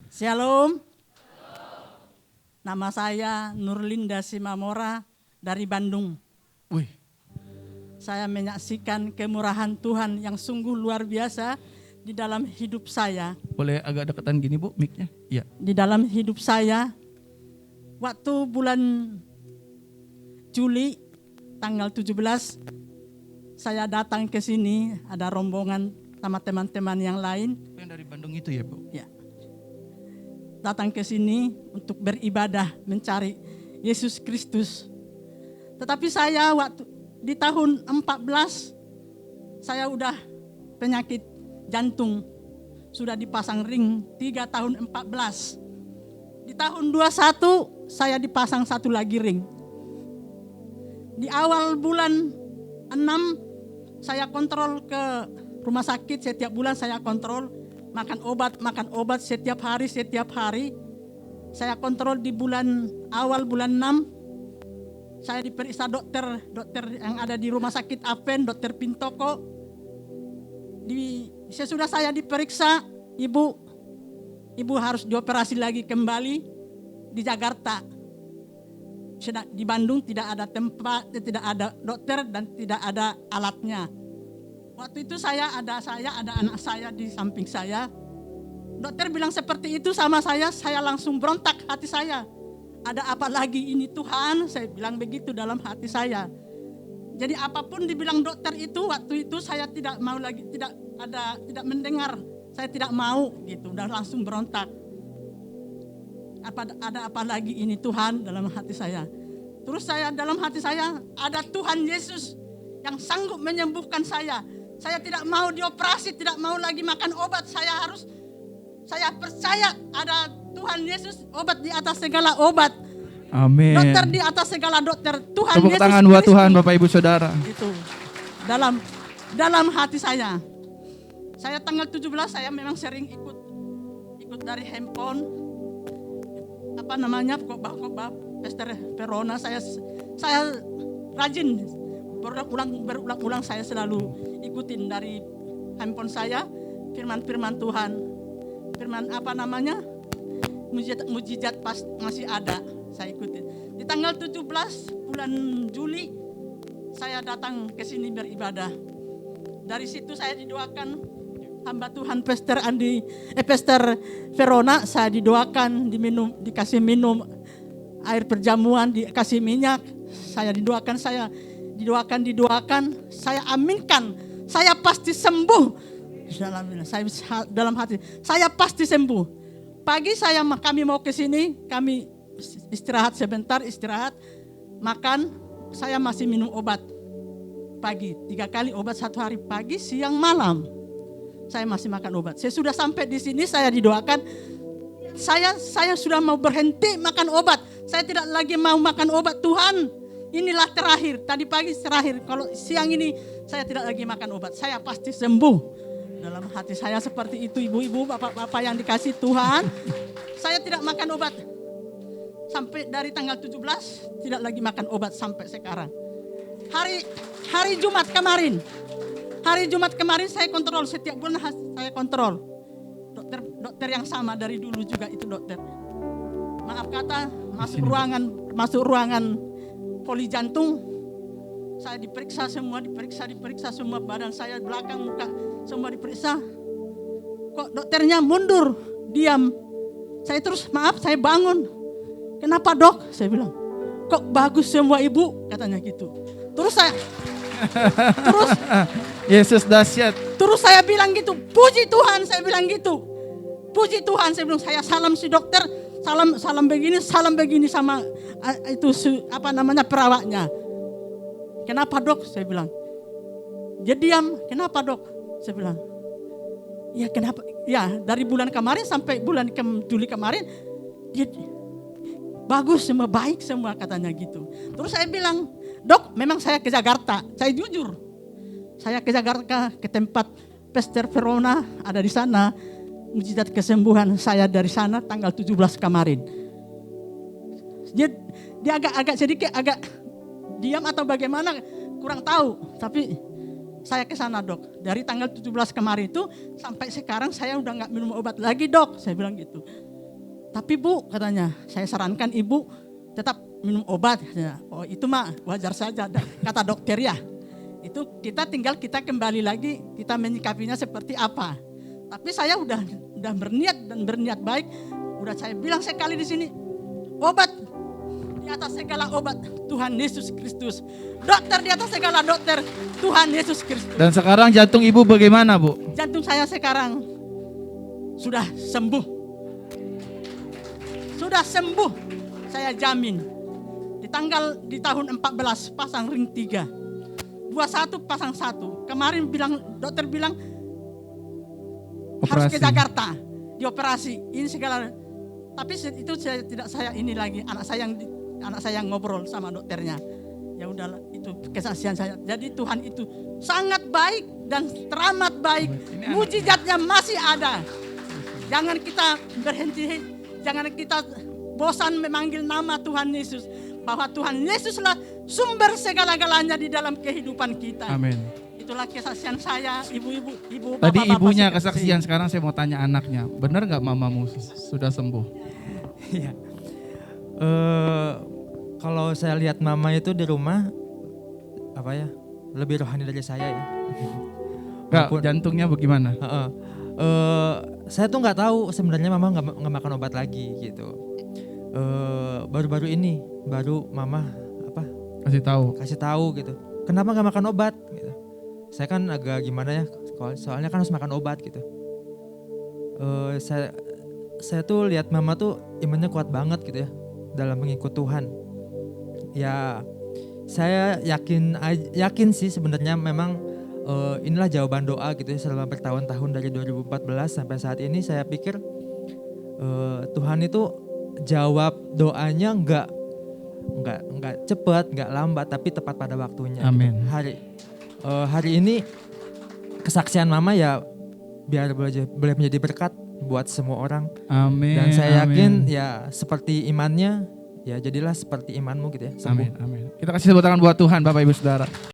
Shalom. Nama saya Nurlinda Simamora dari Bandung. Wih, Saya menyaksikan kemurahan Tuhan yang sungguh luar biasa di dalam hidup saya. boleh agak deketan gini Bu, mic-nya? Iya. Di dalam hidup saya, waktu bulan Juli tanggal 17, saya datang ke sini, ada rombongan sama teman-teman yang lain. Yang dari Bandung itu ya Bu? Ya. Datang ke sini untuk beribadah, mencari Yesus Kristus. Tetapi saya waktu di tahun 14 saya udah penyakit jantung, sudah dipasang ring 3 tahun 14. Di tahun 21 saya dipasang satu lagi ring. Di awal bulan 6 saya kontrol ke rumah sakit, setiap bulan saya kontrol. Makan obat setiap hari. Saya kontrol di awal bulan 6. Saya diperiksa dokter yang ada di rumah sakit Apen, dokter Pintoko. Sesudah saya diperiksa, ibu harus dioperasi lagi kembali di Jakarta. Di Bandung tidak ada tempat, tidak ada dokter dan tidak ada alatnya. Waktu itu saya ada anak saya di samping saya. Dokter bilang seperti itu sama saya langsung berontak hati saya. Ada apa lagi ini Tuhan? Saya bilang begitu dalam hati saya. Jadi apapun dibilang dokter itu, waktu itu saya tidak mau lagi, tidak mendengar. Saya tidak mau gitu, dan langsung berontak. Ada apa lagi ini Tuhan dalam hati saya. Terus dalam hati saya ada Tuhan Yesus yang sanggup menyembuhkan saya. Saya tidak mau dioperasi, tidak mau lagi makan obat. Saya percaya ada Tuhan Yesus, obat di atas segala obat. Amin. Dokter di atas segala dokter. Tuhan Tepuk Yesus tangan buat Kristus. Tuhan Bapak Ibu Saudara. Itu dalam hati saya. Saya tanggal 17 saya memang sering ikut dari handphone. Apa namanya? Khotbah Pastor Verona. Saya rajin berulang-ulang saya selalu ikutin dari handphone saya firman Tuhan. Firman apa namanya? Mujizat pas masih ada, saya ikutin. Di tanggal 17 bulan Juli saya datang ke sini beribadah. Dari situ saya didoakan hamba Tuhan Pastor Verona, saya didoakan, dikasih minum air perjamuan, dikasih minyak. Saya didoakan, saya aminkan, saya pasti sembuh. Dalam hati, saya pasti sembuh. Pagi kami mau ke sini, kami istirahat sebentar, makan. Saya masih minum obat pagi, 3 kali obat satu hari, pagi, siang, malam. Saya masih makan obat. Saya sudah sampai di sini, saya didoakan. Saya sudah mau berhenti makan obat. Saya tidak lagi mau makan obat, Tuhan. Inilah terakhir, tadi pagi terakhir. Kalau siang ini saya tidak lagi makan obat, saya pasti sembuh. Dalam hati saya seperti itu, ibu-ibu, bapak-bapak yang dikasih Tuhan. Saya tidak makan obat. Sampai dari tanggal 17 tidak lagi makan obat sampai sekarang. Hari Jumat kemarin saya kontrol, setiap bulan saya kontrol. Dokter yang sama dari dulu juga itu dokter. Maaf kata, masuk ruangan poli jantung, saya diperiksa semua badan saya, belakang, muka, semua diperiksa. Kok dokternya mundur, diam. Saya terus, maaf, saya bangun. Kenapa dok? Saya bilang, kok bagus semua ibu, katanya gitu. Terus Yesus dahsyat. Terus saya bilang gitu, puji Tuhan, saya bilang gitu. Puji Tuhan, saya bilang, saya salam si dokter, salam begini sama itu perawatnya. Kenapa dok? Saya bilang. Dia diam. Kenapa dok? Saya bilang. Ya kenapa? Ya dari bulan kemarin sampai bulan Juli kemarin dia bagus semua, baik semua, katanya gitu. Terus saya bilang, dok, memang saya ke Jakarta. Saya jujur. Saya ke Jakarta, ke tempat Pastor Verona, ada di sana. Mujizat kesembuhan saya dari sana tanggal 17 kemarin. Dia agak sedikit diam atau bagaimana, kurang tahu. Tapi saya ke sana dok. Dari tanggal 17 kemarin itu sampai sekarang saya udah nggak minum obat lagi dok. Saya bilang gitu. Tapi Bu, katanya, saya sarankan Ibu tetap minum obat. Katanya. Oh itu mah wajar saja, kata dokter ya. Itu kita kembali lagi, kita menyikapinya seperti apa. Tapi saya udah berniat baik. Udah saya bilang sekali di sini, obat di atas segala obat Tuhan Yesus Kristus. Dokter di atas segala dokter Tuhan Yesus Kristus. Dan sekarang jantung ibu bagaimana, Bu? Jantung saya sekarang sudah sembuh. Sudah sembuh, saya jamin. Di tahun 14 pasang ring 3. 21 pasang 1. Kemarin dokter bilang harus ke Jakarta dioperasi. Ini segala. Tapi itu saya ini lagi anak saya yang ngobrol sama dokternya. Ya udahlah, itu kesaksian saya. Jadi Tuhan itu sangat baik dan teramat baik. Mujizatnya masih ada. Jangan kita berhenti, jangan kita bosan memanggil nama Tuhan Yesus. Bahwa Tuhan Yesuslah sumber segala-galanya di dalam kehidupan kita. Amin. Itulah kesaksian saya, ibu-ibu, Tadi bapak-bapak. ibunya kesaksian, sekarang saya mau tanya anaknya. Benar nggak mamamu sudah sembuh? Iya. Kalau saya lihat mama itu di rumah, lebih rohani dari saya ya. Enggak, jantungnya bagaimana? Saya tuh nggak tahu sebenarnya mama nggak makan obat lagi gitu. Baru-baru ini mama kasih tahu gitu. Kenapa nggak makan obat? Gitu. Saya kan agak gimana ya, soalnya kan harus makan obat gitu. Saya tuh lihat mama tuh imannya kuat banget gitu ya dalam mengikut Tuhan. Ya saya yakin sih sebenarnya memang inilah jawaban doa gitu ya selama bertahun-tahun dari 2014 sampai saat ini. Saya pikir Tuhan itu jawab doanya enggak cepat, enggak lambat, tapi tepat pada waktunya. Amin. Gitu. Hari ini kesaksian mama ya biar boleh menjadi berkat buat semua orang. Amin. Dan saya yakin ya seperti imannya, ya jadilah seperti imanmu gitu ya. Sembuh. Amin. Kita kasih tepuk tangan buat Tuhan, Bapak Ibu Saudara.